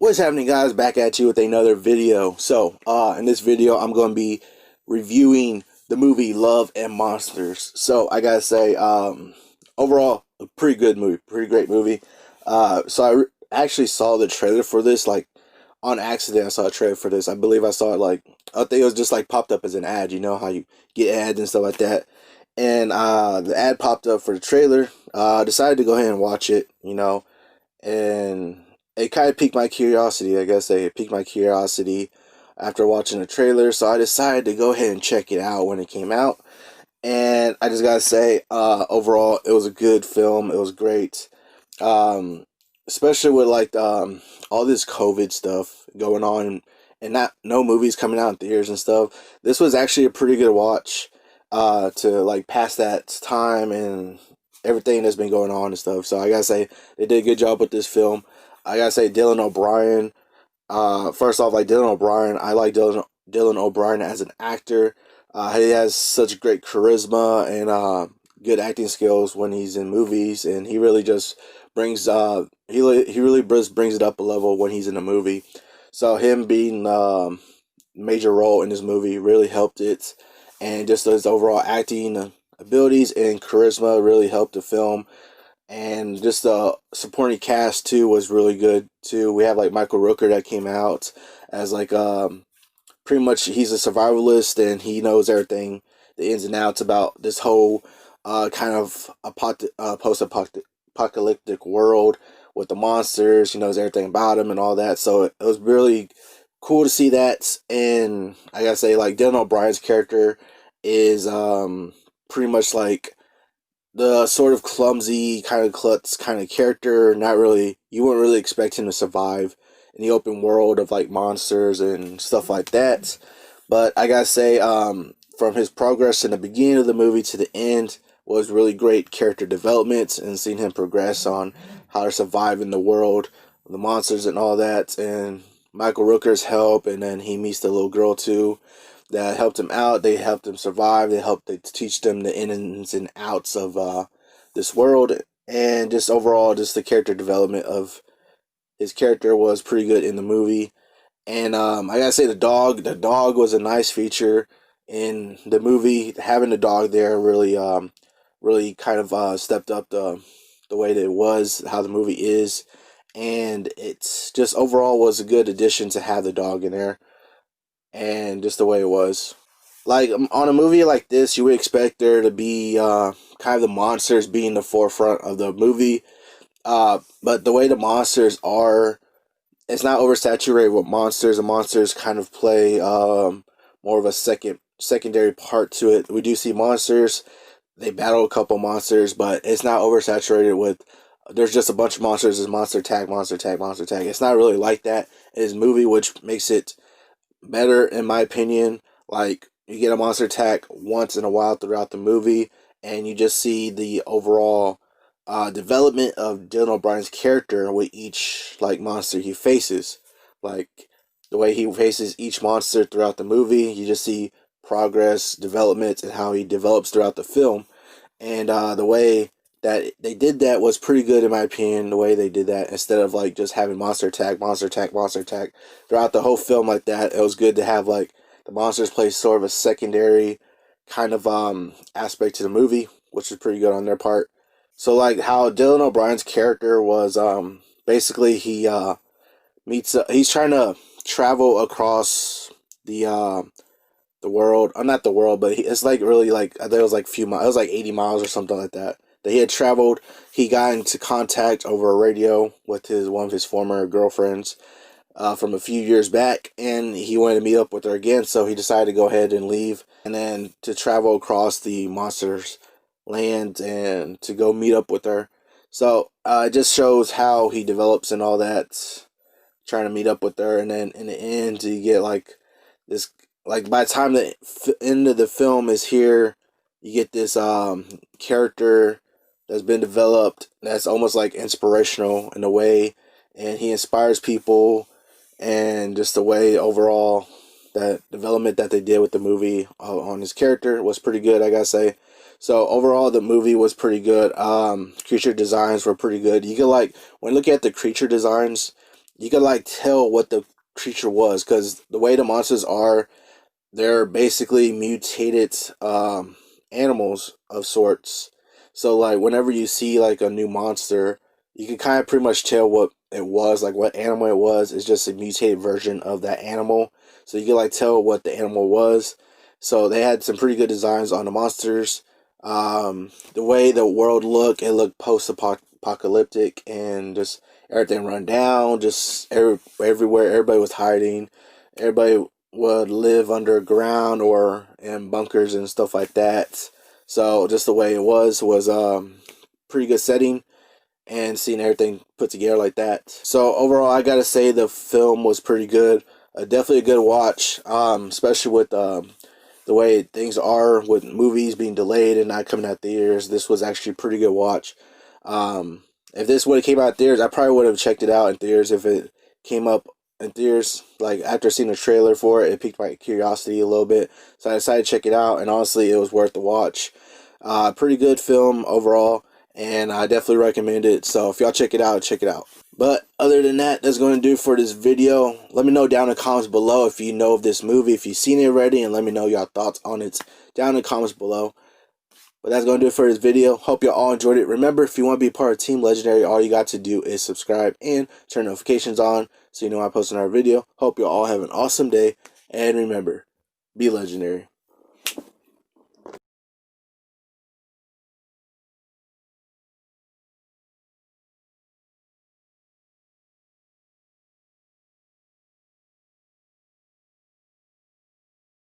What's happening, guys? Back at you with another video. In this video I'm going to be reviewing the movie Love and Monsters. So I gotta say, overall a pretty good movie, pretty great movie. Actually saw the trailer for this like on accident. I saw a trailer for this. I believe I saw it like, I think it was just like popped up as an ad. You know how you get ads and stuff like that. And the ad popped up for the trailer. Decided to go ahead and watch it. And it kind of piqued my curiosity. I guess it piqued my curiosity after watching the trailer, so I decided to go ahead and check it out when it came out. And I just gotta say, overall, it was a good film. It was great, um, especially with like all this COVID stuff going on, and not no movies coming out in theaters and stuff. This was actually a pretty good watch to like pass that time and everything that's been going on and stuff. So I gotta say they did a good job with this film. I gotta say Dylan O'Brien. First off, like Dylan O'Brien, I like Dylan O'Brien as an actor. He has such great charisma and good acting skills when he's in movies, and he really just brings he really just brings it up a level when he's in a movie. So him being major role in this movie really helped it, and just his overall acting abilities and charisma really helped the film. And just the supporting cast too was really good too. We have like Michael Rooker that came out as like pretty much he's a survivalist, and he knows everything, the ins and outs about this whole kind of post-apocalyptic world with the monsters. He knows everything about them and all that. So it was really cool to see that. And I gotta say, like Dylan O'Brien's character is pretty much like the sort of clumsy kind of klutz kind of character. Not really, you wouldn't really expect him to survive in the open world of like monsters and stuff like that. But I gotta say, from his progress in the beginning of the movie to the end was really great character development, and seeing him progress on how to survive in the world, the monsters and all that, and Michael Rooker's help, and then he meets the little girl too that helped him out. They helped him survive. They teach them the ins and outs of this world, and just overall, just the character development of his character was pretty good in the movie. And I gotta say, the dog was a nice feature in the movie. Having the dog there really kind of stepped up the way that it was, how the movie is, and it's just overall was a good addition to have the dog in there, and just the way it was. Like on a movie like this, you would expect there to be kind of the monsters being the forefront of the movie, but the way the monsters are, it's not oversaturated with monsters. The monsters kind of play more of a secondary part to it. We do see monsters. They battle a couple monsters, but it's not oversaturated with. There's just a bunch of monsters. It's monster tag, monster tag, monster tag. It's not really like that in this movie, which makes it better in my opinion. Like you get a monster attack once in a while throughout the movie, and you just see the overall development of Dylan O'Brien's character with each like monster he faces. Like the way he faces each monster throughout the movie, you just see progress, development, and how he develops throughout the film. And the way that they did that was pretty good in my opinion. The way they did that, instead of like just having monster attack, monster attack, monster attack throughout the whole film like that, it was good to have like the monsters play sort of a secondary kind of aspect to the movie, which is pretty good on their part. So like how Dylan O'Brien's character was basically he meets he's trying to travel across the world. Not the world, but it's like really like I think it was like few miles. It was like 80 miles or something like that. That he had traveled. He got into contact over a radio with his one of his former girlfriends from a few years back, and he wanted to meet up with her again. So he decided to go ahead and leave, and then to travel across the monsters land and to go meet up with her. So it just shows how he develops and all that, trying to meet up with her, and then in the end you get like this, like by the time the end of the film is here, you get this character that's been developed that's almost like inspirational in a way, and he inspires people, and just the way overall that development that they did with the movie on his character was pretty good, I gotta say. So overall the movie was pretty good. Creature designs were pretty good. You could like, when looking at the creature designs, you could like tell what the creature was, because the way the monsters are, they're basically mutated animals of sorts. So like whenever you see like a new monster, you can kind of pretty much tell what it was, like what animal it was. It's just a mutated version of that animal. So you can like tell what the animal was. So they had some pretty good designs on the monsters. The way the world looked, it looked post-apocalyptic, and just everything run down, just everywhere. Everybody was hiding. Everybody would live underground or in bunkers and stuff like that. So just the way it was pretty good setting, and seeing everything put together like that. So overall, I gotta say the film was pretty good. Definitely a good watch, especially with the way things are with movies being delayed and not coming out theaters. This was actually a pretty good watch. If this would have came out theaters, I probably would have checked it out in theaters if it came up in theaters. Like after seeing the trailer for it, it piqued my curiosity a little bit, so I decided to check it out. And honestly, it was worth the watch. Pretty good film overall, and I definitely recommend it. So if y'all check it out, check it out. But other than that, that's going to do for this video. Let me know down in the comments below if you know of this movie, if you've seen it already, and let me know your thoughts on it down in the comments below. But that's going to do it for this video. Hope you all enjoyed it. Remember, if you want to be part of Team Legendary, all you got to do is subscribe and turn notifications on so you know when I post another video. Hope you all have an awesome day. And remember, be legendary.